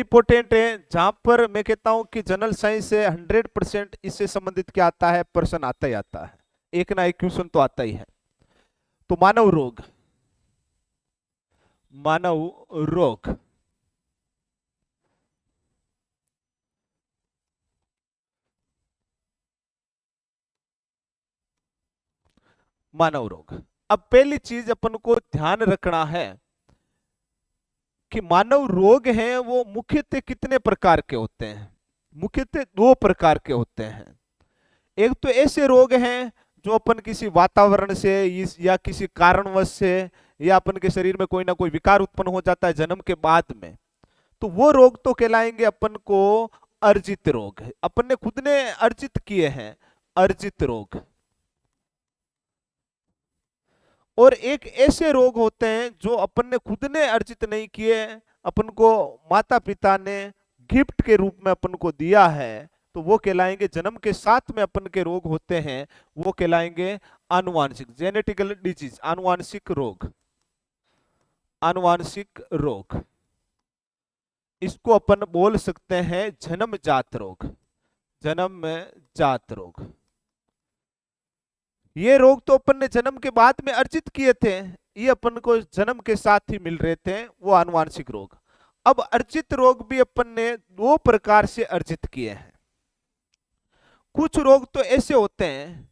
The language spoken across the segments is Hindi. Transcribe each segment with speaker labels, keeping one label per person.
Speaker 1: इंपॉर्टेंट है, जहां पर मैं कहता हूं कि जनरल साइंस से 100% इससे संबंधित क्या आता है, प्रश्न आता ही आता है, एक ना एक क्वेश्चन तो आता ही है। तो मानव रोग, मानव रोग, मानव रोग। अब पहली चीज अपन को ध्यान रखना है कि मानव रोग हैं वो मुख्यतः कितने प्रकार के होते हैं। मुख्यतः दो प्रकार के होते हैं। एक तो ऐसे रोग हैं जो अपन किसी वातावरण से या किसी कारणवश से या अपन के शरीर में कोई ना कोई विकार उत्पन्न हो जाता है जन्म के बाद में, तो वो रोग तो कहलाएंगे अपन को अर्जित रोग, अपन ने खुद ने अर्जित किए हैं, अर्जित रोग। और एक ऐसे रोग होते हैं जो अपन ने खुद ने अर्जित नहीं किए, अपन को माता पिता ने गिफ्ट के रूप में अपन को दिया है, तो वो कहलाएंगे, जन्म के साथ में अपन के रोग होते हैं वो कहलाएंगे आनुवांशिक, जेनेटिकल डिजीज, आनुवांशिक रोग, आनुवांशिक रोग। इसको अपन बोल सकते हैं जन्मजात रोग, जन्मजात रोग। ये रोग तो अपन ने जन्म के बाद में अर्जित किए थे, ये अपन को जन्म के साथ ही मिल रहे थे, वो आनुवांशिक रोग। अब अर्जित रोग भी अपन ने दो प्रकार से अर्जित किए हैं। कुछ रोग तो ऐसे होते हैं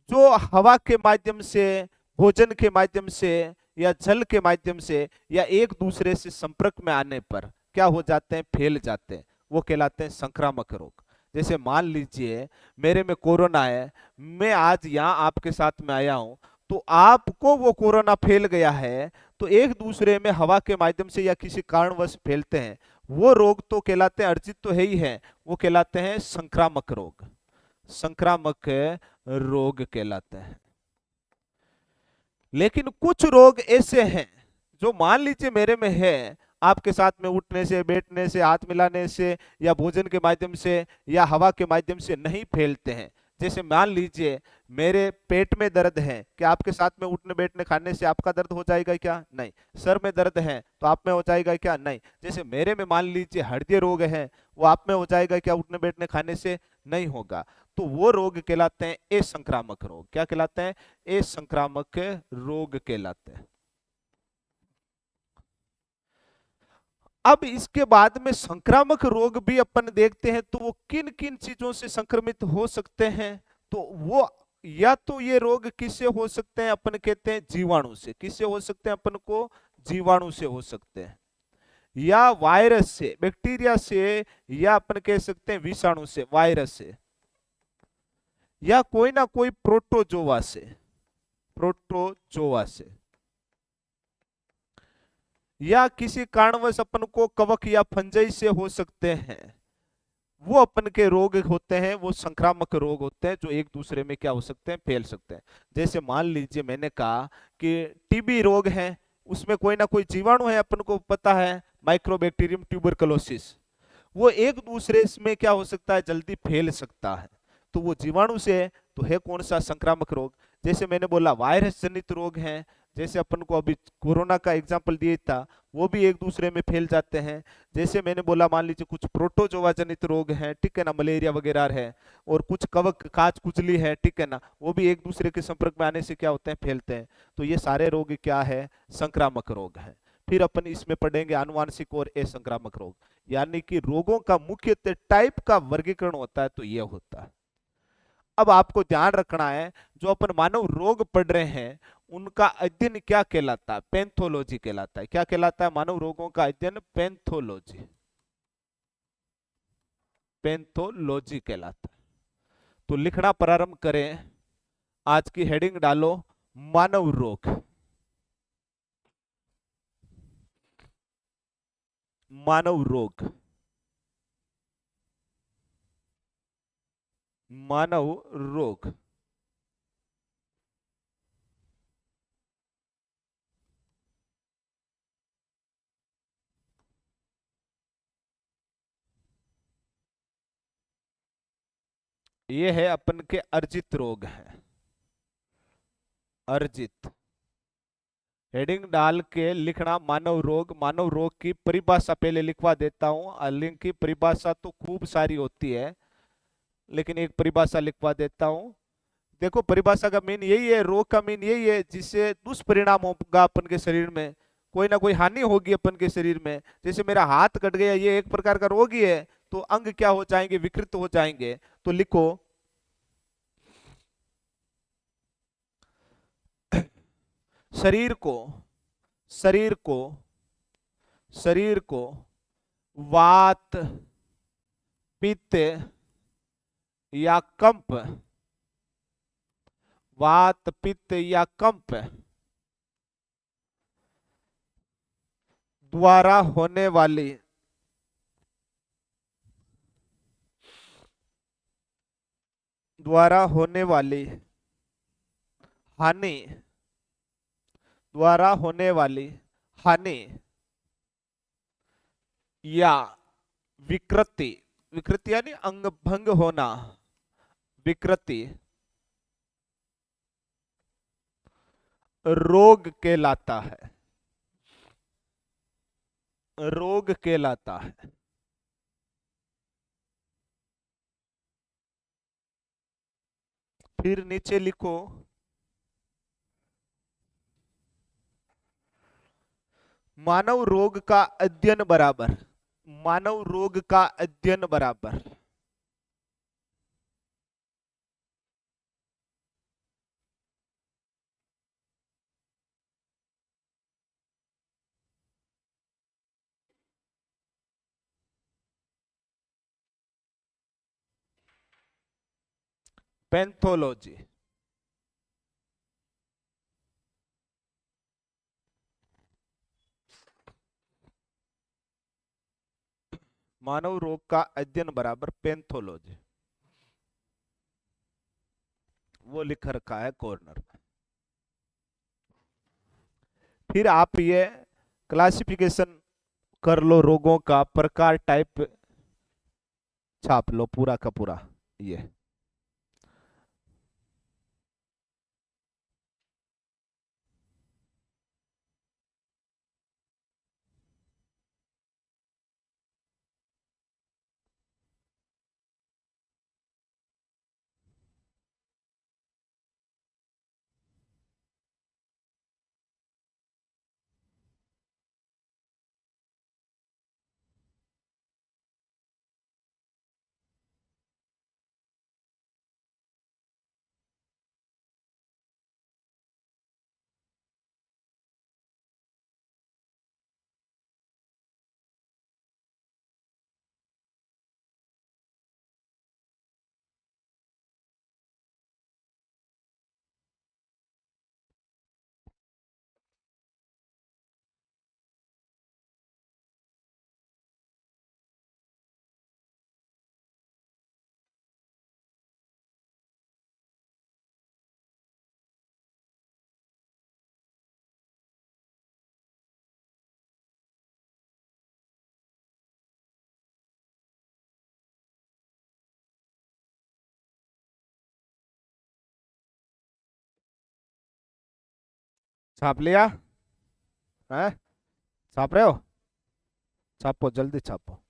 Speaker 1: जो हवा के माध्यम से, भोजन के माध्यम से या जल के माध्यम से या एक दूसरे से संपर्क में आने पर क्या हो जाते हैं, फैल जाते हैं, वो कहलाते हैं संक्रामक रोग। जैसे मान लीजिए मेरे में कोरोना है, मैं आज यहाँ आपके साथ में आया हूं, तो आपको वो कोरोना फैल गया है, तो एक दूसरे में हवा के माध्यम से या किसी कारणवश फैलते हैं, वो रोग तो कहलाते हैं, अर्जित तो है ही है, वो कहलाते हैं संक्रामक रोग, संक्रामक रोग कहलाते हैं। लेकिन कुछ रोग ऐसे हैं जो मान लीजिए मेरे में है, आपके साथ में उठने से, बैठने से, हाथ मिलाने से या भोजन के माध्यम से या हवा के माध्यम से नहीं फैलते हैं। जैसे मान लीजिए मेरे पेट में दर्द है, क्या आपके साथ में उठने बैठने खाने से आपका दर्द हो जाएगा क्या? नहीं। सर में दर्द है तो आप में हो जाएगा क्या? नहीं। जैसे मेरे में मान लीजिए हृदय रोग है, वो आप में हो जाएगा क्या उठने बैठने खाने से? नहीं होगा। तो वो रोग कहलाते हैं असंक्रामक रोग। क्या कहलाते हैं? असंक्रामक रोग कहलाते हैं। अब इसके बाद में संक्रामक रोग भी अपन देखते हैं, तो वो किन किन चीजों से संक्रमित हो सकते हैं, तो वो या तो ये रोग किससे हो सकते हैं, अपन कहते हैं जीवाणु से। किससे हो सकते हैं अपन को? जीवाणु से हो सकते हैं, या वायरस से, बैक्टीरिया से, या अपन कह सकते हैं विषाणु से, वायरस से, या कोई ना कोई प्रोटोजोआ से, प्रोटोजोआ से, या किसी कारणवश अपन को कवक या फंजई से हो सकते हैं। वो अपन के रोग होते हैं, वो संक्रामक रोग होते हैं जो एक दूसरे में क्या हो सकते हैं, फैल सकते हैं। जैसे मान लीजिए मैंने कहा कि टीबी रोग है, उसमें कोई ना कोई जीवाणु है, अपन को पता है, माइक्रोबैक्टीरियम ट्यूबरकुलोसिस, वो एक दूसरे में क्या हो सकता है, जल्दी फैल सकता है। तो वो जीवाणु से है, तो है कौन सा? संक्रामक रोग। जैसे मैंने बोला वायरस जनित रोग हैं, जैसे अपन को अभी कोरोना का एग्जाम्पल दिया था, वो भी एक दूसरे में फैल जाते हैं। जैसे मैंने बोला मान लीजिए कुछ प्रोटोजोआ जनित रोग हैं, ठीक है ना, मलेरिया वगैरह है, और कुछ कवक काच कुचली है, ठीक है ना, वो भी एक दूसरे के संपर्क में आने से क्या होते हैं, फैलते हैं। तो ये सारे रोग क्या है? संक्रामक रोग है। फिर अपन इसमें पढ़ेंगे आनुवांशिक और असंक्रामक रोग, यानी कि रोगों का मुख्य टाइप का वर्गीकरण होता है, तो ये होता है। अब आपको ध्यान रखना है, जो अपन मानव रोग पढ़ रहे हैं उनका अध्ययन क्या कहलाता है? पैथोलॉजी कहलाता है। क्या कहलाता है? मानव रोगों का अध्ययन पैथोलॉजी, पैथोलॉजी कहलाता है। तो लिखना प्रारंभ करें, आज की हेडिंग डालो, मानव रोग, मानव रोग, मानव रोग। ये है अपन के अर्जित रोग हैं, अर्जित। हेडिंग डाल के लिखना मानव रोग की परिभाषा पहले लिखवा देता हूं। लिंग की परिभाषा तो खूब सारी होती है, लेकिन एक परिभाषा लिखवा देता हूं। देखो परिभाषा का मीन यही है, रोग का मीन यही है जिससे दुष्परिणाम होगा अपन के शरीर में, कोई ना कोई हानि होगी अपन के शरीर में। जैसे मेरा हाथ कट गया, ये एक प्रकार का रोग ही है, तो अंग क्या हो जाएंगे, विकृत हो जाएंगे। तो लिखो शरीर को शरीर को शरीर को वात, पित्त या कंप, वात पित्त या कंप द्वारा होने वाली द्वारा होने वाली हानि द्वारा होने वाली हानि या विकृति, विकृति यानी अंग भंग होना, विकृति रोग कहलाता है, रोग कहलाता है। फिर नीचे लिखो मानव रोग का अध्ययन बराबर, मानव रोग का अध्ययन बराबर पैथोलॉजी। मानव रोग का अध्ययन बराबर पैथोलॉजी, वो लिख रखा है कॉर्नर में। फिर आप ये क्लासिफिकेशन कर लो, रोगों का प्रकार टाइप छाप लो पूरा का पूरा ये। छाप लिया है? छाप रहे हो? छापो, जल्दी छापो।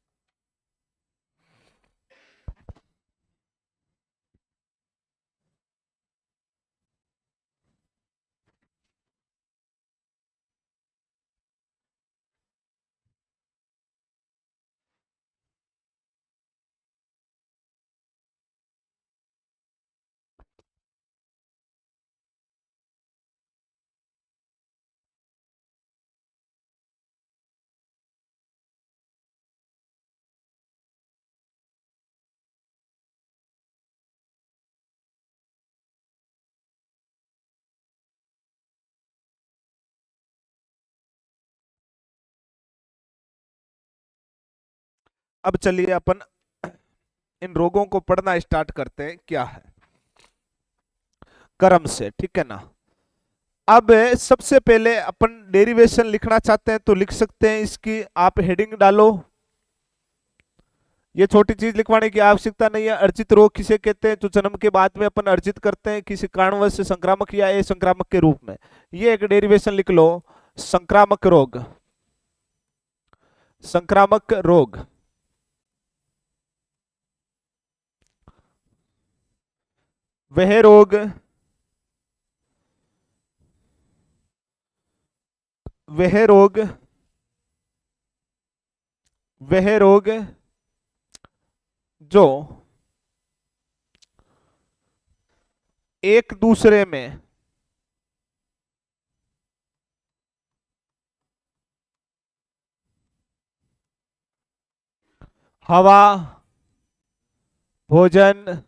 Speaker 1: अब चलिए अपन इन रोगों को पढ़ना स्टार्ट करते हैं। क्या है कर्म से, ठीक है ना। अब सबसे पहले अपन डेरिवेशन लिखना चाहते हैं तो लिख सकते हैं, इसकी आप हेडिंग डालो। ये छोटी चीज लिखवाने की आवश्यकता नहीं है। अर्जित रोग किसे कहते हैं? जो जन्म के बाद में अपन अर्जित करते हैं किसी कारणवश से, संक्रामक या असंक्रामक के रूप में। ये एक डेरिवेशन लिख लो। संक्रामक रोग, संक्रामक रोग, वह रोग, वह रोग, वह रोग जो एक दूसरे में हवा, भोजन,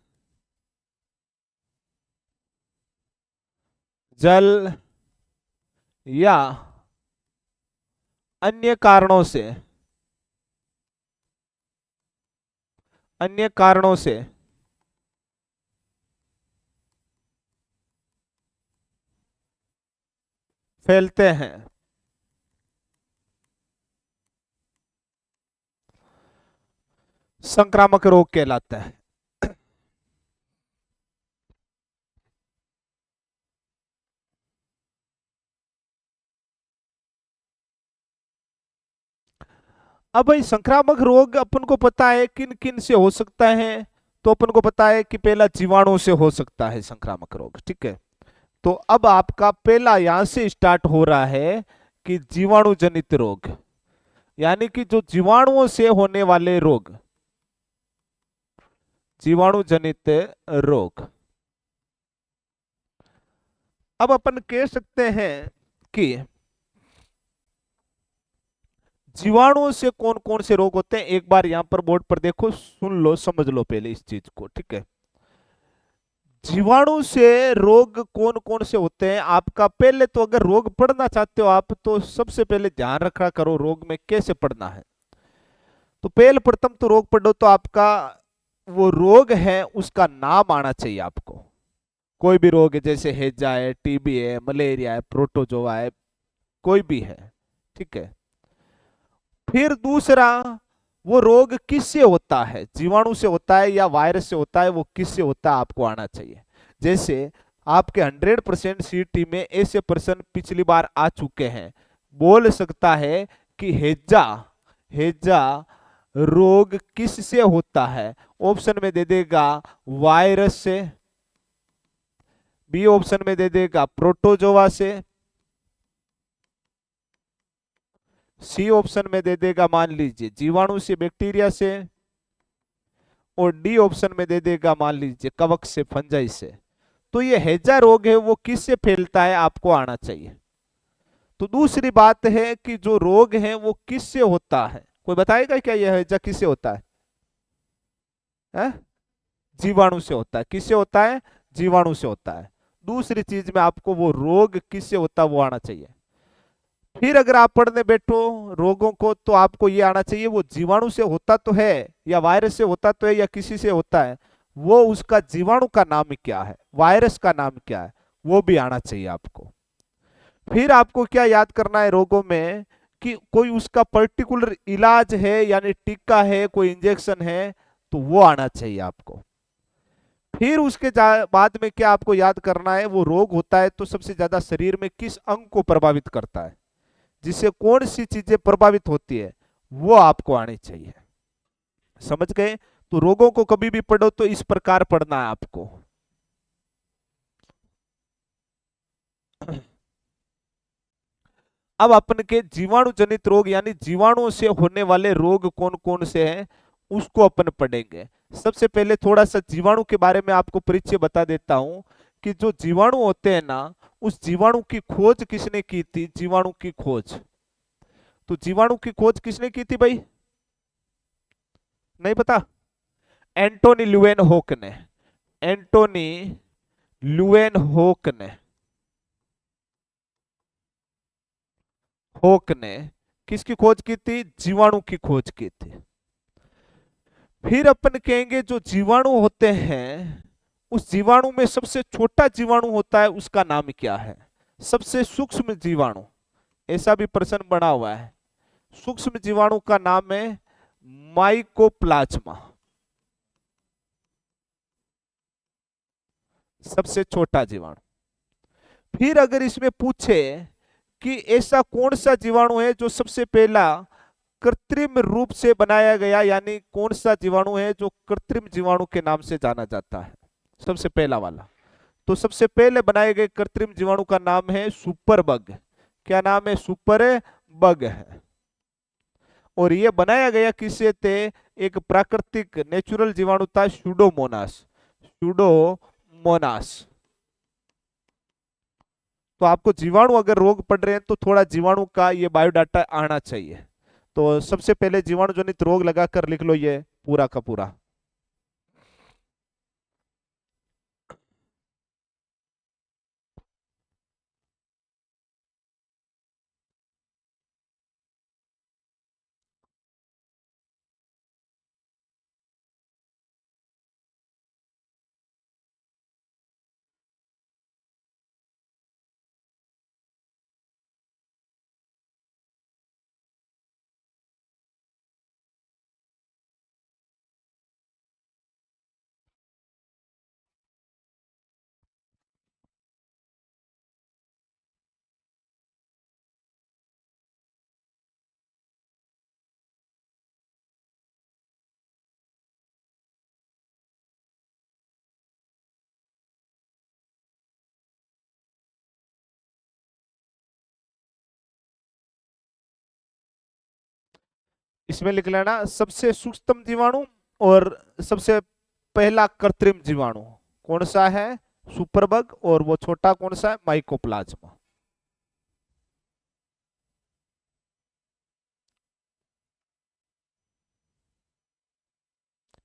Speaker 1: जल या अन्य कारणों से, अन्य कारणों से फैलते हैं, संक्रामक रोग कहलाता है। अब भाई संक्रामक रोग अपन को पता है किन किन से हो सकता है। तो अपन को पता है कि पहला जीवाणु से हो सकता है संक्रामक रोग, ठीक है। तो अब आपका पहला यहां से स्टार्ट हो रहा है कि जीवाणु जनित रोग, यानी कि जो जीवाणुओं से होने वाले रोग, जीवाणु जनित रोग। अब अपन कह सकते हैं कि जीवाणुओं से कौन कौन से रोग होते हैं, एक बार यहां पर बोर्ड पर देखो, सुन लो, समझ लो पहले इस चीज को, ठीक है। जीवाणु से रोग कौन कौन से होते हैं, आपका पहले तो अगर रोग पढ़ना चाहते हो आप, तो सबसे पहले ध्यान रखा करो रोग में कैसे पढ़ना है। तो पहले प्रथम तो रोग पढ़ो तो आपका वो रोग है उसका नाम आना चाहिए आपको। कोई भी रोग है, जैसे हैजा है, टीबी है, मलेरिया है, प्रोटोजोआ है, कोई भी है, ठीक है। फिर दूसरा, वो रोग किससे होता है, जीवाणु से होता है या वायरस से होता है, वो किससे होता है आपको आना चाहिए। जैसे आपके 100% सीटी में ऐसे पर्सन पिछली बार आ चुके हैं, बोल सकता है कि हैजा, हैजा रोग किससे होता है। ऑप्शन में दे देगा वायरस से, बी ऑप्शन में दे देगा प्रोटोजोआ से, सी ऑप्शन में दे देगा मान लीजिए जीवाणु से, बैक्टीरिया से, और डी ऑप्शन में दे देगा मान लीजिए कवक से, फंजाई से। तो ये हैजा रोग है वो किससे फैलता है आपको आना चाहिए। तो दूसरी बात है कि जो रोग है वो किससे होता है, कोई बताएगा क्या यह हैजा किससे होता है? जीवाणु से होता है। किससे होता है? जीवाणु से होता है। दूसरी चीज में आपको वो रोग किससे होता है वो आना चाहिए। फिर अगर आप पढ़ने बैठो रोगों को, तो आपको ये आना चाहिए वो जीवाणु से होता तो है या वायरस से होता तो है या किसी से होता है, वो उसका जीवाणु का नाम क्या है, वायरस का नाम क्या है, वो भी आना चाहिए आपको। फिर आपको क्या याद करना है रोगों में, कि कोई उसका पर्टिकुलर इलाज है, यानी टीका है, कोई इंजेक्शन है, तो वो आना चाहिए आपको। फिर उसके बाद में क्या आपको याद करना है, वो रोग होता है तो सबसे ज्यादा शरीर में किस अंग को प्रभावित करता है, जिससे कौन सी चीजें प्रभावित होती है, वो आपको आनी चाहिए। समझ गए? तो रोगों को कभी भी पढ़ो तो इस प्रकार पढ़ना है आपको। अब अपन के जीवाणु जनित रोग, यानी जीवाणुओं से होने वाले रोग कौन कौन से हैं, उसको अपन पढ़ेंगे। सबसे पहले थोड़ा सा जीवाणु के बारे में आपको परिचय बता देता हूं, कि जो जीवाणु होते हैं ना, उस जीवाणु की खोज किसने की थी, जीवाणु की खोज। तो जीवाणु की खोज किसने की थी भाई, नहीं पता? एंटोनी लुएन होक ने, एंटोनी लुएन होक ने, होक ने किसकी खोज की थी, जीवाणु की खोज की थी। फिर अपन कहेंगे जो जीवाणु होते हैं, उस जीवाणु में सबसे छोटा जीवाणु होता है उसका नाम क्या है, सबसे सूक्ष्म जीवाणु, ऐसा भी प्रश्न बना हुआ है। सूक्ष्म जीवाणु का नाम है माइकोप्लाज्मा, सबसे छोटा जीवाणु। फिर अगर इसमें पूछे कि ऐसा कौन सा जीवाणु है जो सबसे पहला कृत्रिम रूप से बनाया गया, यानी कौन सा जीवाणु है जो कृत्रिम जीवाणु के नाम से जाना जाता है, सबसे पहला वाला। तो सबसे पहले बनाए गए कृत्रिम जीवाणु का नाम है सुपर बग। क्या नाम है? सुपर बग है। और ये बनाया गया किससे थे? एक प्राकृतिक नेचुरल जीवाणु था, सूडोमोनास। सूडोमोनास। तो आपको जीवाणु अगर रोग पड़ रहे हैं तो थोड़ा जीवाणु का ये बायोडाटा आना चाहिए। तो सबसे पहले जीवाणु जनित रोग लगाकर लिख लो ये पूरा का पूरा। इसमें लिख लेना सबसे सूक्ष्म जीवाणु और सबसे पहला कृत्रिम जीवाणु कौन सा है? सुपरबग। और वो छोटा कौन सा है? माइकोप्लाज्मा।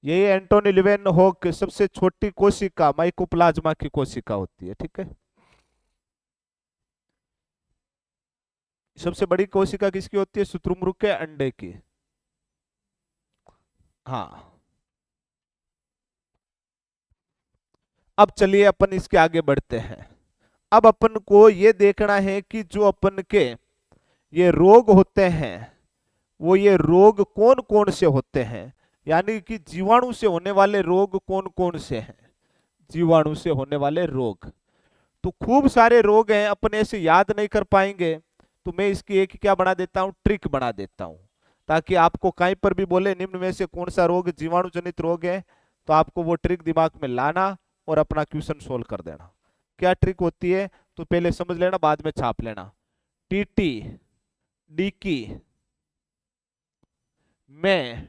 Speaker 1: यही एंटोनी लिवेन हॉक सबसे छोटी कोशिका माइकोप्लाज्मा की कोशिका होती है, ठीक है। सबसे बड़ी कोशिका किसकी होती है? शुतुरमुर्ग के अंडे की। हाँ। अब चलिए अपन इसके आगे बढ़ते हैं। अब अपन को ये देखना है कि जो अपन के ये रोग होते हैं, वो ये रोग कौन कौन से होते हैं, यानी कि जीवाणु से होने वाले रोग कौन कौन से हैं। जीवाणु से होने वाले रोग तो खूब सारे रोग हैं, अपन ऐसे याद नहीं कर पाएंगे। तो मैं इसकी एक क्या बना देता हूं? ट्रिक बना देता हूं, ताकि आपको कहीं पर भी बोले निम्न में से कौन सा रोग जीवाणु जनित रोग है, तो आपको वो ट्रिक दिमाग में लाना और अपना क्वेश्चन सोल्व कर देना। क्या ट्रिक होती है तो पहले समझ लेना, बाद में छाप लेना। टीटी, डीकी में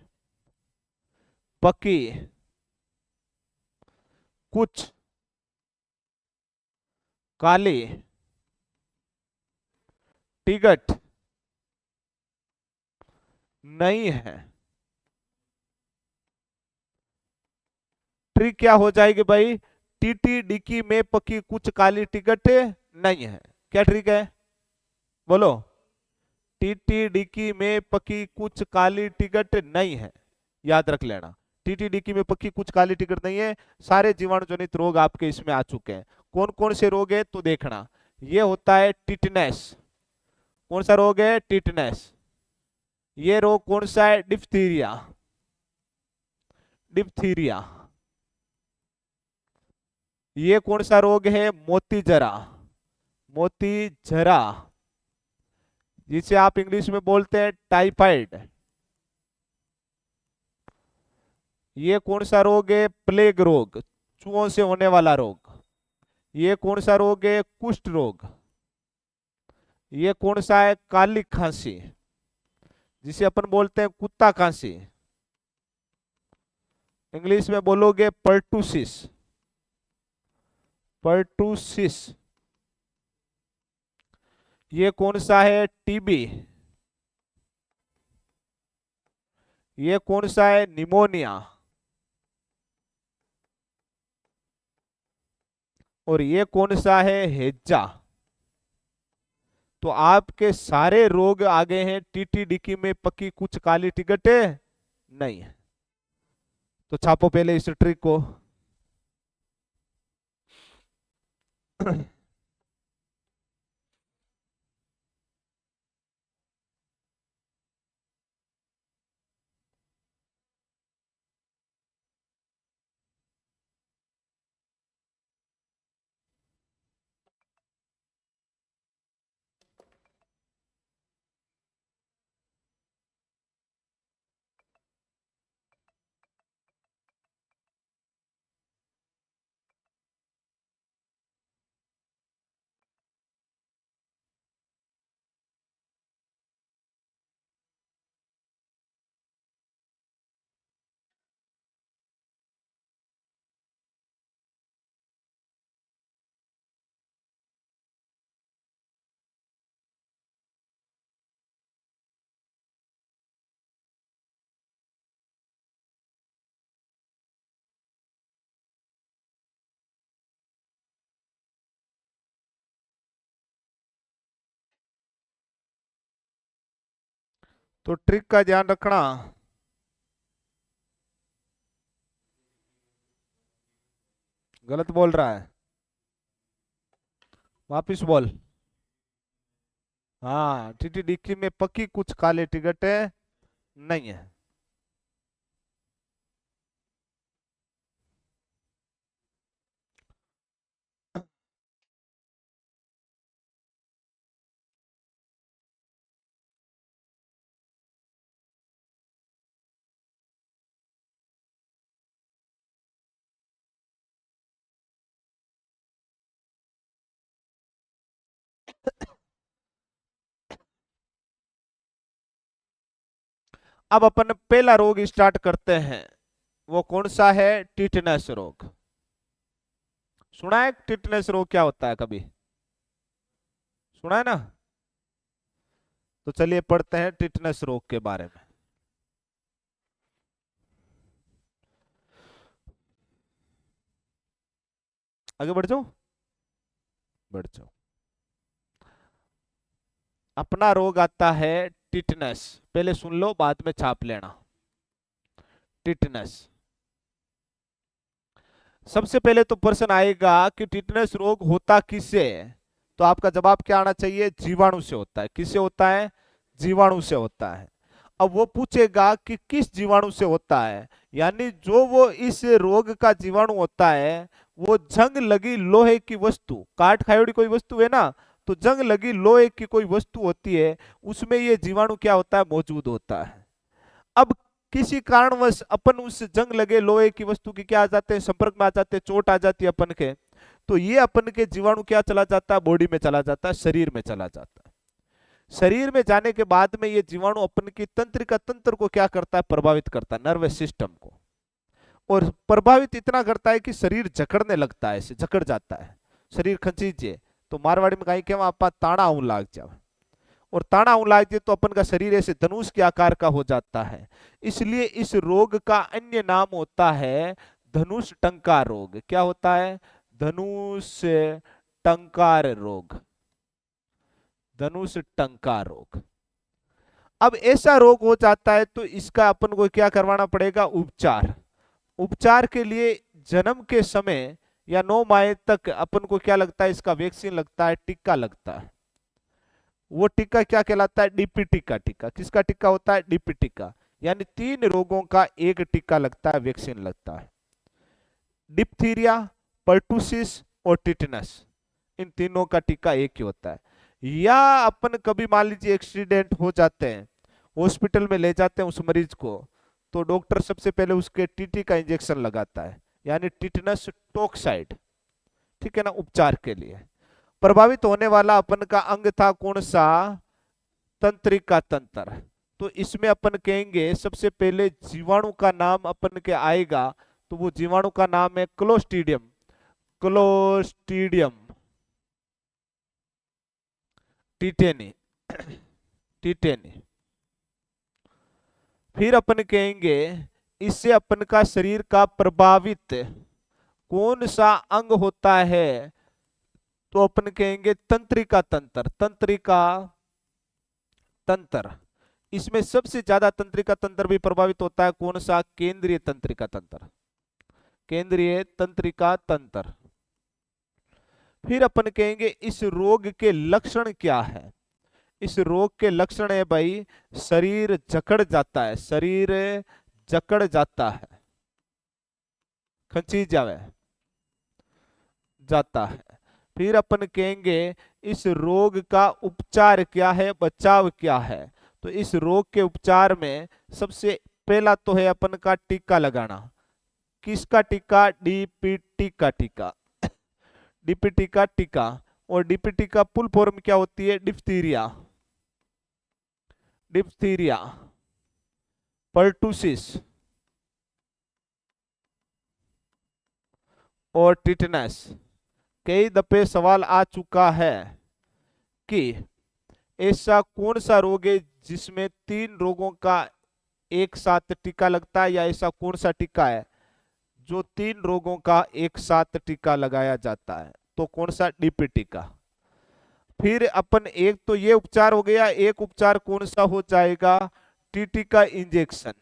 Speaker 1: पकी कुछ काली टिकट नहीं है। ट्रिक क्या हो जाएगी भाई? टीटी डिकी में पकी कुछ काली टिकट नहीं है। क्या ट्रिक है? बोलो। टीटी डिकी में पकी कुछ काली टिकट नहीं है। याद रख लेना, टीटी डिकी में पकी कुछ काली टिकट नहीं है। सारे जीवाणु जनित रोग आपके इसमें आ चुके हैं। कौन कौन से रोग है तो देखना। ये होता है टिटनेस। कौन सा रोग है? टिटनेस। ये रोग कौन सा है? डिप्थीरिया। डिप्थीरिया। ये कौन सा रोग है? मोती जरा। मोती जरा, जिसे आप इंग्लिश में बोलते हैं टाइफाइड। ये कौन सा रोग है? प्लेग रोग, चूहों से होने वाला रोग। ये कौन सा रोग है? कुष्ठ रोग। ये कौन सा है? काली खांसी, जिसे अपन बोलते हैं कुत्ता खांसी। इंग्लिश में बोलोगे पर्टूसिस। पर्टूसिस। ये कौन सा है? टीबी। ये कौन सा है? निमोनिया। और ये कौन सा है? हेजा। तो आपके सारे रोग आ गए हैं टीटी डिकी में पकी कुछ काली टिकट नहीं है। तो छापो पहले इस ट्रिक को। तो ट्रिक का ध्यान रखना। गलत बोल रहा है, वापिस बोल। हाँ, टीटी डिक्की में पक्की कुछ काले टिकट नहीं है। अब अपन पहला रोग स्टार्ट करते हैं। वो कौन सा है? टिटनेस रोग। सुना है टिटनेस रोग क्या होता है कभी? सुना है ना? तो चलिए पढ़ते हैं टिटनेस रोग के बारे में। आगे बढ़ जाओ, बढ़ जाओ। अपना रोग आता है टिटनेस। पहले सुन लो, बाद में छाप लेना। टिटनेस। सबसे पहले तो प्रश्न आएगा कि टिटनेस रोग होता किससे है? तो आपका जवाब क्या आना चाहिए? जीवाणु से होता है। किससे होता है? जीवाणु से होता है। अब वो पूछेगा कि किस जीवाणु से होता है, यानी जो वो इस रोग का जीवाणु होता है वो जंग लगी लोहे की वस्तु, काट खायोड़ी कोई वस्तु है ना, तो जंग लगी लोहे की कोई वस्तु होती है, उसमें ये जीवाणु क्या होता है? मौजूद होता है। अब किसी कारणवश अपन उस जंग लगे लोहे की वस्तु के क्या आ जाते हैं? संपर्क में आ जाते हैं, चोट आ जाती है अपन के, तो ये अपन के जीवाणु क्या चला जाता है? बॉडी में चला जाता है, शरीर में चला जाता है। शरीर में जाने के बाद में ये जीवाणु अपन की तंत्रिका तंत्र को क्या करता है? प्रभावित करता है, नर्वस सिस्टम को। और प्रभावित इतना करता है कि शरीर जकड़ने लगता है, ऐसे जकड़ जाता है, शरीर खंचीजे। तो मारवाड़ी में कहीं के आप ताड़ा ऊं लाग जाओ, और ताड़ा ऊं लाग जाए तो अपन का शरीर ऐसे धनुष के आकार का हो जाता है। इसलिए इस रोग का अन्य नाम होता है धनुष टंकार रोग। क्या होता है? धनुष टंकार रोग। धनुष टंकार रोग। अब ऐसा रोग हो जाता है तो इसका अपन को क्या करवाना पड़ेगा? उपचार। उपचार के लिए जन्म के समय या 9 माह तक अपन को क्या लगता है? इसका वैक्सीन लगता है, टीका लगता है। वो टीका क्या कहलाता है? डीपी टीका। टीका किसका टीका होता है? डीपी टीका। यानी 3 रोगों का एक टीका लगता है, वैक्सीन लगता है। डिप्थीरिया, पर्टुसिस और टिटनस, इन तीनों का टीका एक ही होता है। या अपन कभी मान लीजिए एक्सीडेंट हो जाते हैं, हॉस्पिटल में ले जाते हैं उस मरीज को, तो डॉक्टर सबसे पहले उसके टीटी का इंजेक्शन लगाता है, यानी टिटनस टॉक्साइड। ठीक है ना? उपचार के लिए। प्रभावित होने वाला अपन का अंग था कौन सा? तंत्रिका तंत्र। तो इसमें अपन कहेंगे सबसे पहले जीवाणु का नाम अपन के आएगा, तो वो जीवाणु का नाम है क्लोस्ट्रीडियम। Clostridium tetani. टिटेनी। फिर अपन कहेंगे इससे अपन का शरीर का प्रभावित कौन सा अंग होता है? तो अपन कहेंगे तंत्रिका तंत्र। तंत्रिका तंत्र। इसमें सबसे ज्यादा तंत्रिका तंत्र भी प्रभावित होता है, कौन सा? केंद्रीय तंत्रिका तंत्र। केंद्रीय तंत्रिका तंत्र। फिर अपन कहेंगे इस रोग के लक्षण क्या है? इस रोग के लक्षण है भाई, शरीर जकड़ जाता है, शरीर जकड़ जाता है, खंची जावे जाता है। फिर अपन कहेंगे इस रोग का उपचार क्या है, बचाव क्या है? तो इस रोग के उपचार में सबसे पहला तो है अपन का टीका लगाना। किसका टीका? डीपीटी का टीका। डीपीटी का टीका। और डीपीटी का फुल फॉर्म क्या होती है? डिप्थीरिया। डिप्थीरिया, पर्टुसिस और टिटनेस। कई दफे सवाल आ चुका है कि ऐसा कौन सा रोग है जिसमें 3 रोगों का एक साथ टीका लगता है, या ऐसा कौन सा टीका है जो 3 रोगों का एक साथ टीका लगाया जाता है? तो कौन सा? डीपी टीका। फिर अपन एक तो ये उपचार हो गया, एक उपचार कौन सा हो जाएगा? टीटी का इंजेक्शन,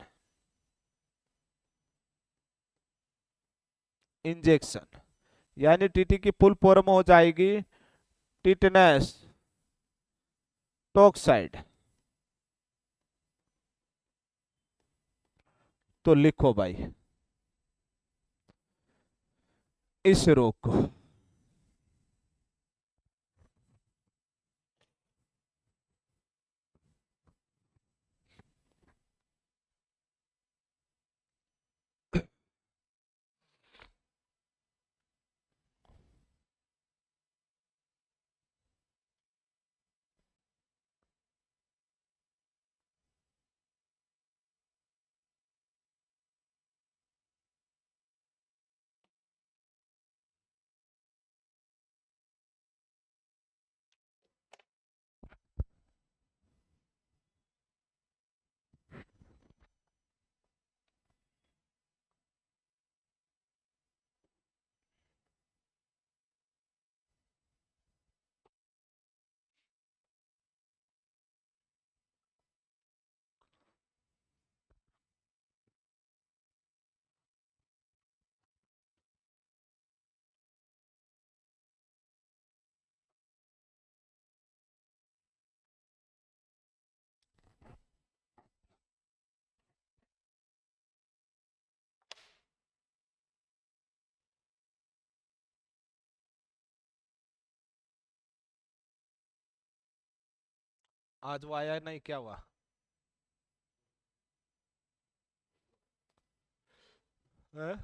Speaker 1: इंजेक्शन यानी टीटी की फुल फॉर्म हो जाएगी टिटनेस टॉक्साइड। तो लिखो भाई इस रोग को। आज वो आया नहीं, क्या हुआ? हैं?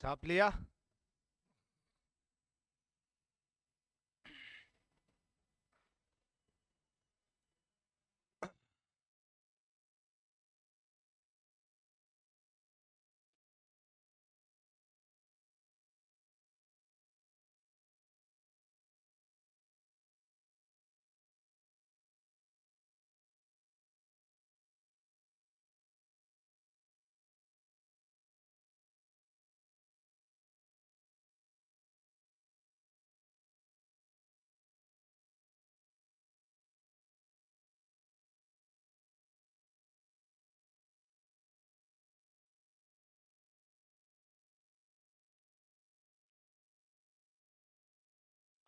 Speaker 1: छाप लिया?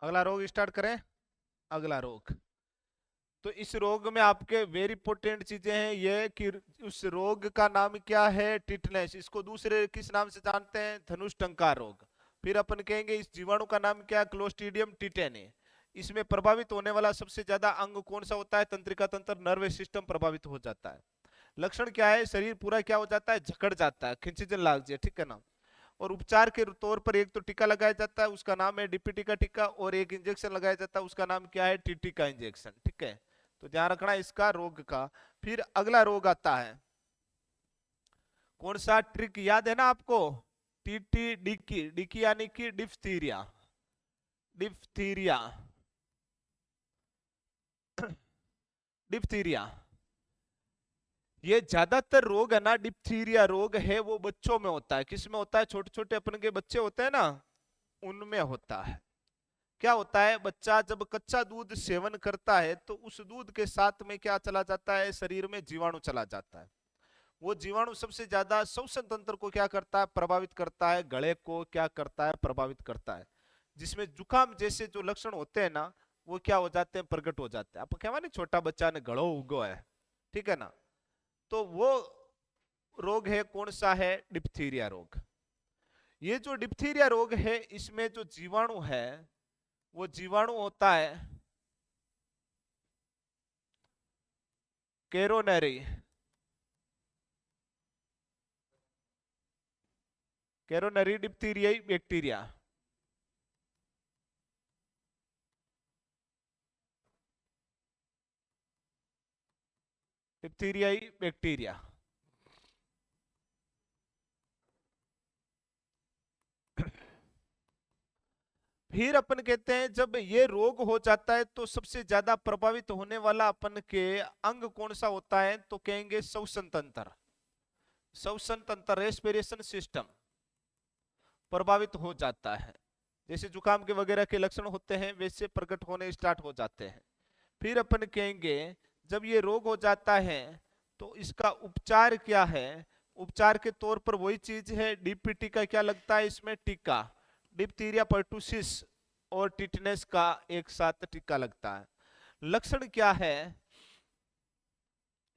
Speaker 1: अगला रोग स्टार्ट करें। अगला रोग, तो इस रोग में आपके वेरी इंपॉर्टेंट चीजें हैं ये कि उस रोग का नाम क्या है, टिटनेस। इसको दूसरे किस नाम से जानते हैं, धनुष टंकार रोग। फिर अपन कहेंगे इस जीवाणु का नाम क्या है, क्लोस्ट्रीडियम टिटेने। इसमें प्रभावित होने वाला सबसे ज्यादा अंग कौन सा होता है, तंत्रिका तंत्र, नर्वस सिस्टम प्रभावित हो जाता है। लक्षण क्या है, शरीर पूरा क्या हो जाता है, जकड़ जाता है, खिंचीजन लाग जाए, ठीक है ना। और उपचार के तौर पर एक तो टीका लगाया जाता है, उसका नाम है डीपीटी का टीका, और एक इंजेक्शन लगाया जाता है, उसका नाम क्या है, टीटी का इंजेक्शन, ठीक है। तो ध्यान रखना इसका रोग का। फिर अगला रोग आता है कौन सा, ट्रिक याद है ना आपको, टीटी डिकी, डिकी यानी कि डिप्थीरिया, डिप्थीरिया, डिप्थीरिया। ये ज्यादातर रोग है ना, डिप्थीरिया रोग है वो बच्चों में होता है। किस में होता है, छोटे छोटे अपन के बच्चे होते हैं ना, उनमें होता है। क्या होता है, बच्चा जब कच्चा दूध सेवन करता है तो उस दूध के साथ में क्या चला जाता है, शरीर में जीवाणु चला जाता है। वो जीवाणु सबसे ज्यादा श्वसन तंत्र को क्या करता है, प्रभावित करता है, गले को क्या करता है, प्रभावित करता है, जिसमें जुकाम जैसे जो लक्षण होते हैं ना, वो क्या हो जाते हैं, प्रकट हो जाते हैं। आप कहवा नहीं, छोटा बच्चा ने गड़ो उगो है, ठीक है ना, तो वो रोग है कौन सा है, डिप्थीरिया रोग। ये जो डिप्थीरिया रोग है, इसमें जो जीवाणु है, वो जीवाणु होता है कैरोनरी, कैरोनरी डिप्थीरियाई बैक्टीरिया। डिप्थीरियाई बैक्टीरिया। फिर अपन कहते हैं जब ये रोग हो जाता है तो सबसे ज्यादा प्रभावित होने वाला अपन के अंग कौन सा होता है, तो कहेंगे श्वसन तंत्र। श्वसन तंत्र, रेस्पिरेशन सिस्टम प्रभावित हो जाता है। जैसे जुकाम के वगैरह के लक्षण होते हैं वैसे प्रकट होने स्टार्ट हो जाते हैं। फिर अपन कहेंगे जब ये रोग हो जाता है तो इसका उपचार क्या है। उपचार के तौर पर वही चीज है, डीपीटी का क्या लगता है इसमें, टीका। डिप्थीरिया पर्टुसिस और टिटनेस का एक साथ टीका लगता है। लक्षण क्या है,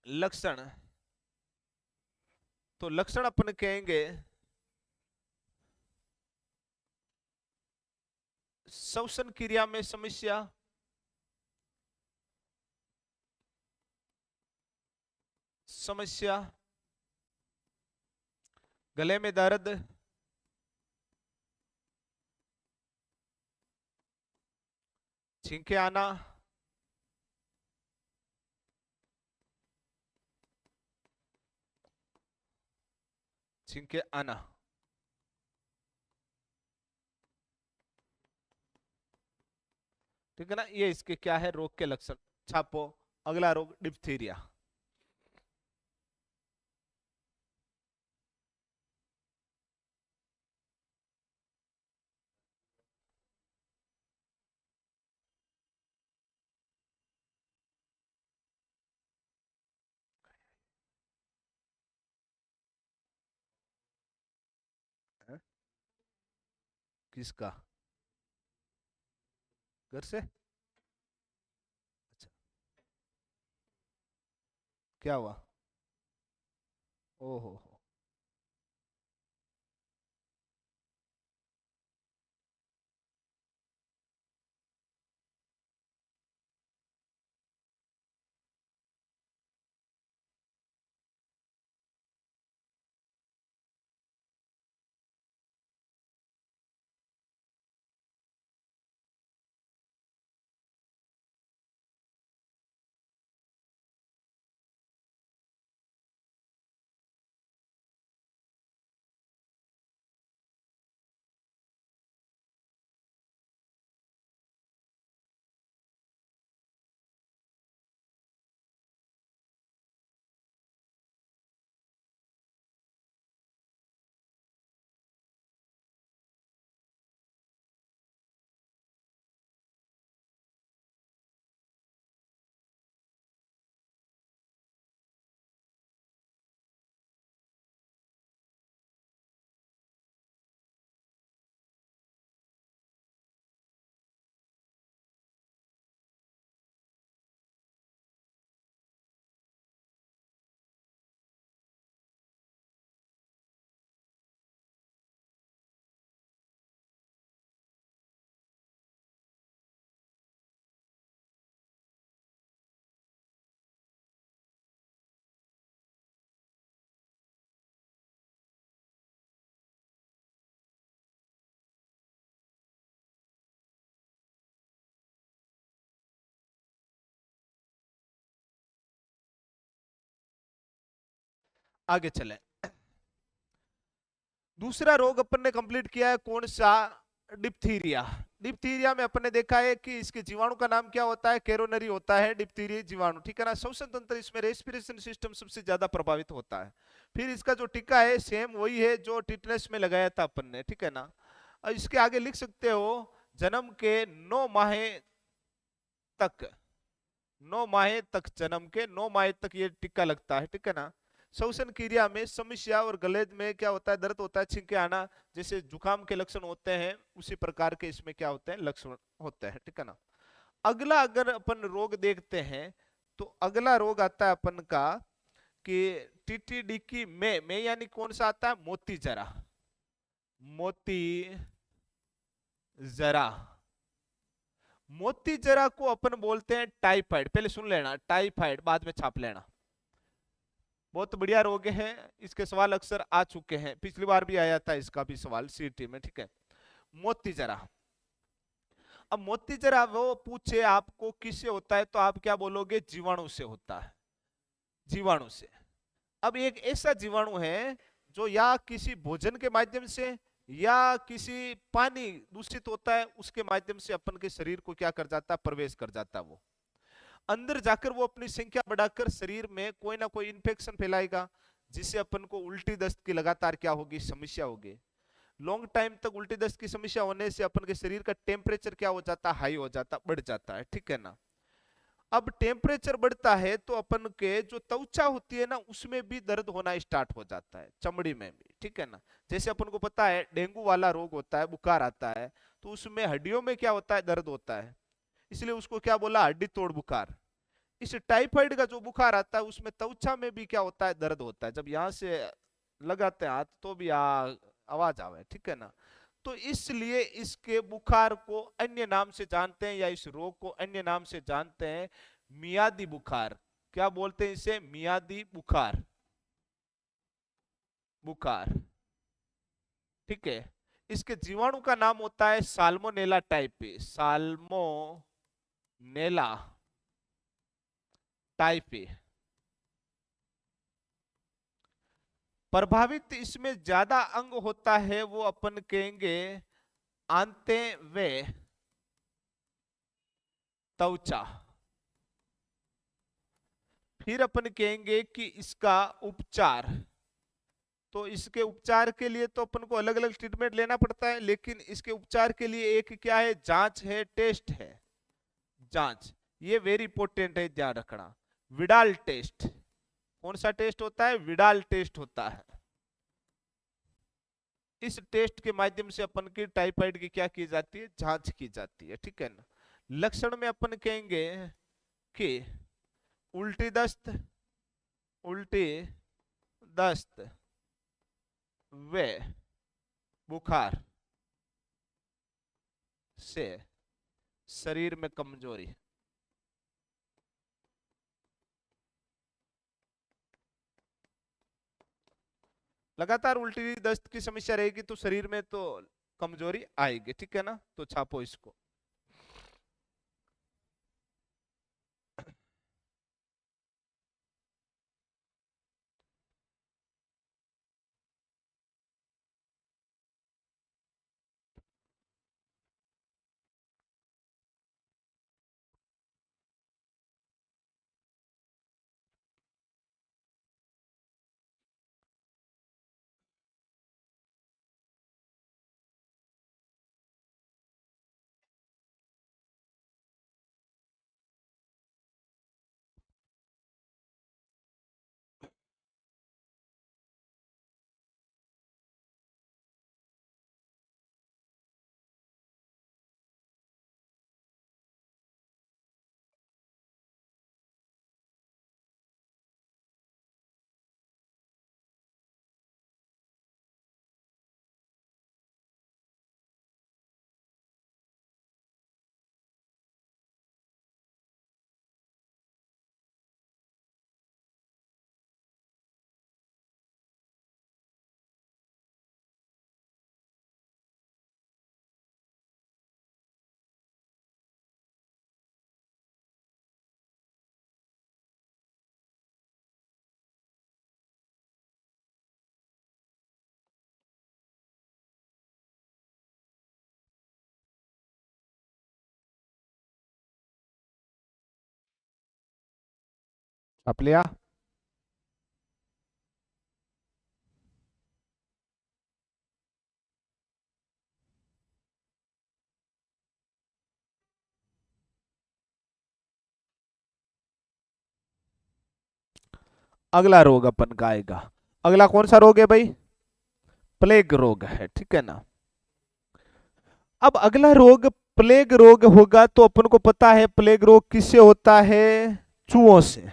Speaker 1: लक्षण, तो लक्षण अपन कहेंगे श्वसन क्रिया में समस्या, समस्या, गले में दर्द, छींके आना, छींके आना। ठीक है ना, ये इसके क्या है, रोग के लक्षण। छापो अगला रोग, डिप्थीरिया। हैं? किसका, घर से? अच्छा, क्या हुआ? ओहो हो। आगे चले, दूसरा रोग अपन ने कंप्लीट किया है कौन सा, डिप्थीरिया। डिप्थीरिया में अपन ने देखा है कि इसके जीवाणु का नाम क्या होता है, कैरोनरी होता है डिप्थीरिया जीवाणु, ठीक है ना। श्वसन तंत्र, इसमें रेस्पिरेशन सिस्टम सबसे ज्यादा प्रभावित होता है। फिर इसका जो टीका है सेम वही है जो टिटनेस में लगाया था अपन ने, ठीक है ना। और इसके आगे लिख सकते हो जन्म के 9 माह तक, 9 माह तक, जन्म के 9 माह तक ये टीका लगता है, ठीक है ना। श्वसन क्रिया में समस्या और गले में क्या होता है, दर्द होता है, छींके आना, जैसे जुकाम के लक्षण होते हैं उसी प्रकार के इसमें क्या होते हैं, लक्षण होते हैं, ठीक है ना। अगला अगर अपन रोग देखते हैं तो अगला रोग आता है अपन का कि टीटीडी की में यानी कौन सा आता है, मोती जरा, मोती जरा। मोती जरा को अपन बोलते हैं टाइफाइड, पहले सुन लेना, टाइफाइड बाद में छाप लेना। बहुत बढ़िया रोग है, इसके सवाल अक्सर आ चुके हैं, पिछली बार भी आया था इसका भी सवाल सीटी में, ठीक है। मोती जरा, अब मोती जरा वो पूछे आपको किससे होता है तो आप क्या बोलोगे, जीवाणु से होता है, जीवाणु से। अब एक ऐसा जीवाणु है जो या किसी भोजन के माध्यम से या किसी पानी दूषित होता है उसके माध्यम से अपन के शरीर को क्या कर जाता है, प्रवेश कर जाता है। वो अंदर जाकर वो अपनी संख्या बढ़ाकर शरीर में कोई ना कोई इन्फेक्शन फैलाएगा, जिससे अपन को उल्टी दस्त की लगातार क्या होगी, समस्या होगी। लॉन्ग टाइम तक उल्टी दस्त की समस्या होने से अपन के शरीर का टेम्परेचर क्या हो जाता है, हाई हो जाता, बढ़ जाता है, ठीक है ना। अब टेम्परेचर बढ़ता है तो अपन के जो त्वचा होती है ना उसमें भी दर्द होना स्टार्ट हो जाता है, चमड़ी में भी, ठीक है ना। जैसे अपन को पता है डेंगू वाला रोग होता है, बुखार आता है, तो उसमें हड्डियों में क्या होता है, दर्द होता है, इसलिए उसको क्या बोला, हड्डी तोड़ बुखार। इस टाइफाइड का जो बुखार आता है उसमें त्वचा में भी क्या होता है, दर्द होता है, जब यहां से लगाते हैं हाथ तो भी आवाज आवे, ठीक है ना। तो इसलिए इसके बुखार को अन्य नाम से जानते हैं, या इस रोग को अन्य नाम से जानते हैं, मियादी बुखार। क्या बोलते हैं इसे, मियादी बुखार, बुखार, ठीक है। इसके जीवाणु का नाम होता है साल्मोनेला टाइपी, साल्मोनेला टाइपी। प्रभावित इसमें ज्यादा अंग होता है वो अपन कहेंगे आंते वे त्वचा। फिर अपन कहेंगे कि इसका उपचार, तो इसके उपचार के लिए तो अपन को अलग अलग ट्रीटमेंट लेना पड़ता है, लेकिन इसके उपचार के लिए एक क्या है, जांच है, टेस्ट है, जांच। ये वेरी इंपॉर्टेंट है, ध्यान रखना। विडाल टेस्ट, कौन सा टेस्ट होता है, विडाल टेस्ट होता है। इस टेस्ट के माध्यम से अपन की टाइफाइड की क्या की जाती है, जांच की जाती है, ठीक है ना। लक्षण में अपन कहेंगे कि उल्टी दस्त, उल्टी दस्त व बुखार से शरीर में कमजोरी। लगातार उल्टी दस्त की समस्या रहेगी तो शरीर में तो कमजोरी आएगी, ठीक है ना। तो छापो इसको। छाप लिया। अगला रोग अपन का आएगा। अगला कौन सा रोग है भाई? प्लेग रोग है, ठीक है ना। अब अगला रोग प्लेग रोग होगा, तो अपन को पता है प्लेग रोग किससे होता है? चूहों से।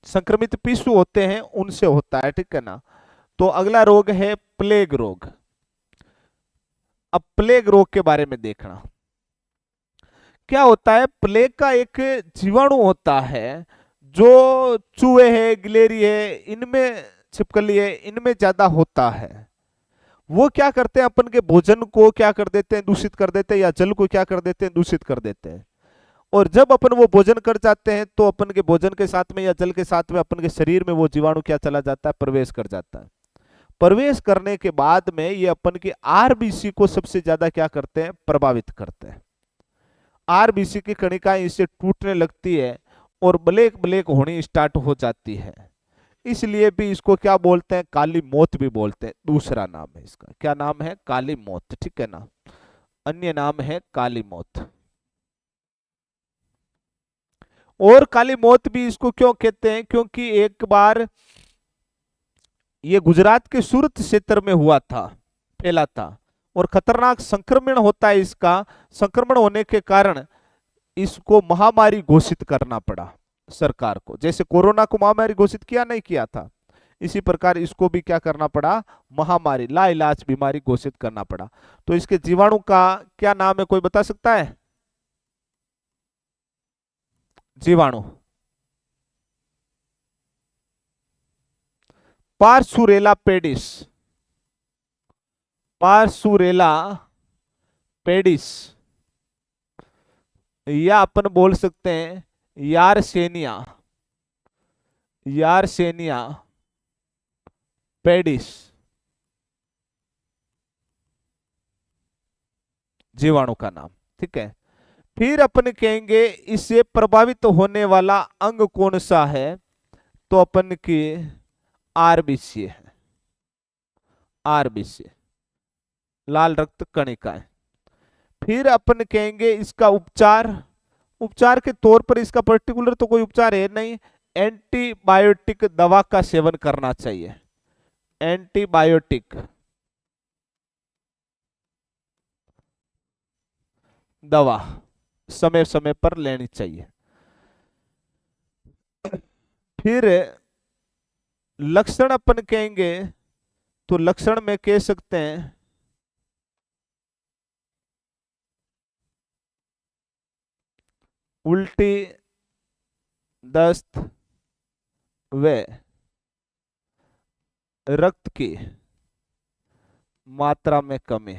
Speaker 1: संक्रमित पिस्सू होते हैं उनसे होता है, ठीक है ना। तो अगला रोग है प्लेग रोग। अब प्लेग रोग के बारे में देखना क्या होता है। प्लेग का एक जीवाणु होता है जो चूहे है, गिलेरी है, इनमें, छिपकली है, इनमें ज्यादा होता है। वो क्या करते हैं, अपन के भोजन को क्या कर देते हैं, दूषित कर देते हैं, या जल को क्या कर देते हैं, दूषित कर देते हैं। और जब अपन वो भोजन कर जाते हैं, तो अपन के भोजन के साथ में या जल के साथ में अपन के शरीर में वो जीवाणु क्या चला जाता है, प्रवेश कर जाता है। प्रवेश करने के बाद में ये अपन के आरबीसी को सबसे ज्यादा क्या करते हैं, प्रभावित करते हैं। आरबीसी की कणिकाएं इससे टूटने लगती है और ब्लैक ब्लैक होनी स्टार्ट हो जाती है। इसलिए भी इसको क्या बोलते हैं, काली मौत भी बोलते हैं। दूसरा नाम है इसका, क्या नाम है, काली मौत, ठीक है ना। अन्य नाम है काली मौत। और काली मौत भी इसको क्यों कहते हैं, क्योंकि एक बार ये गुजरात के सूरत क्षेत्र में हुआ था, फैला था, और खतरनाक संक्रमण होता है इसका। संक्रमण होने के कारण इसको महामारी घोषित करना पड़ा सरकार को। जैसे कोरोना को महामारी घोषित किया नहीं किया था, इसी प्रकार इसको भी क्या करना पड़ा, महामारी, लाइलाज बीमारी घोषित करना पड़ा। तो इसके जीवाणु का क्या नाम है, कोई बता सकता है? जीवाणु पार्सुरेला पेडिस। पार्सुरेला पेडिस, या अपन बोल सकते हैं यारसेनिया, यारसेनिया पेडिस, जीवाणु का नाम, ठीक है। फिर अपन कहेंगे इससे प्रभावित होने वाला अंग कौन सा है, तो अपन की आरबीसी है। आरबीसी, लाल रक्त कणिकाएं। फिर अपन कहेंगे इसका उपचार। उपचार के तौर पर इसका पर्टिकुलर तो कोई उपचार है नहीं, एंटीबायोटिक दवा का सेवन करना चाहिए। एंटीबायोटिक दवा समय समय पर लेनी चाहिए। फिर लक्षण अपन कहेंगे, तो लक्षण में कह सकते हैं उल्टी, दस्त व रक्त की मात्रा में कमी।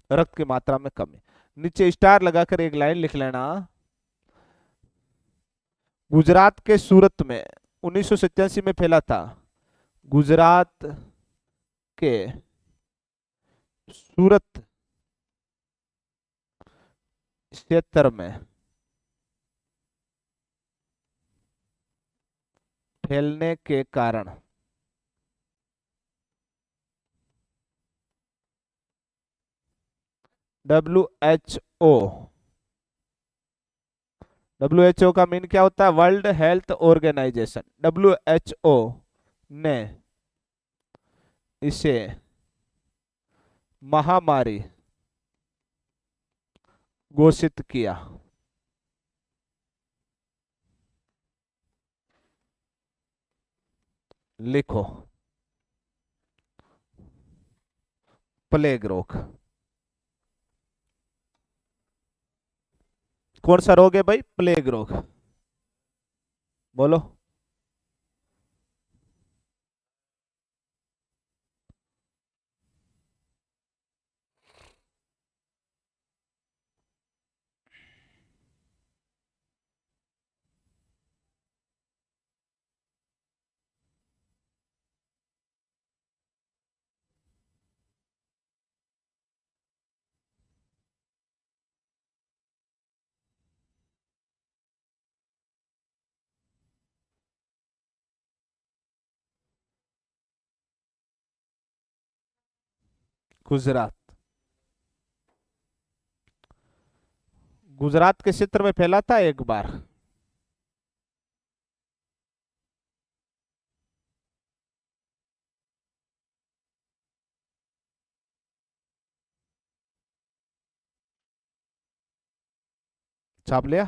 Speaker 1: रक्त की मात्रा में कमी, नीचे स्टार लगाकर एक लाइन लिख लेना। गुजरात के सूरत में 1987 में फैला था। गुजरात के सूरत क्षेत्र में फैलने के कारण WHO, WHO का मीन क्या होता है, वर्ल्ड हेल्थ ऑर्गेनाइजेशन, WHO ने इसे महामारी घोषित किया। लिखो, प्लेग रोग। कौन सा रोग है भाई, प्लेग रोग, बोलो। गुजरात। गुजरात के क्षेत्र में फैला था एक बार। छाप लिया।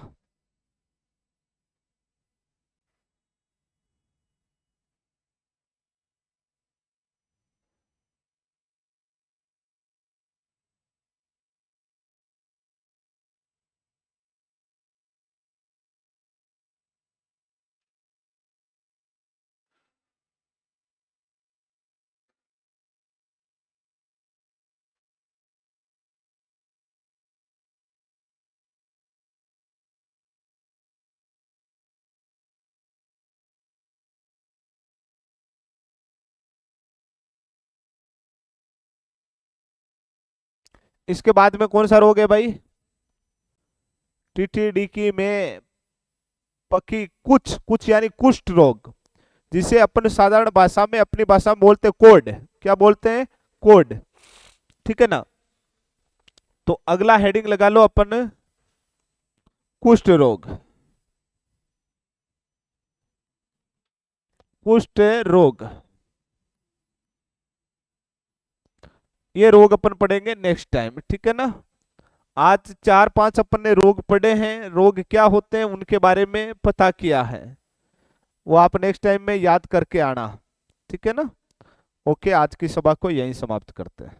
Speaker 1: इसके बाद में कौन सा रोग है भाई? टीटीडी में पकी कुछ कुछ यानी कुष्ठ रोग, जिसे अपन साधारण भाषा में, अपनी भाषा में बोलते हैं कोड। क्या बोलते हैं? कोड। ठीक है ना? तो अगला हेडिंग लगा लो अपन, कुष्ठ रोग। कुष्ठ रोग, ये रोग अपन पढ़ेंगे नेक्स्ट टाइम। ठीक है ना? आज 4-5 अपन ने रोग पढ़े हैं, रोग क्या होते हैं उनके बारे में पता किया है, वो आप नेक्स्ट टाइम में याद करके आना। ठीक है ना? ओके, आज की सभा को यहीं समाप्त करते हैं।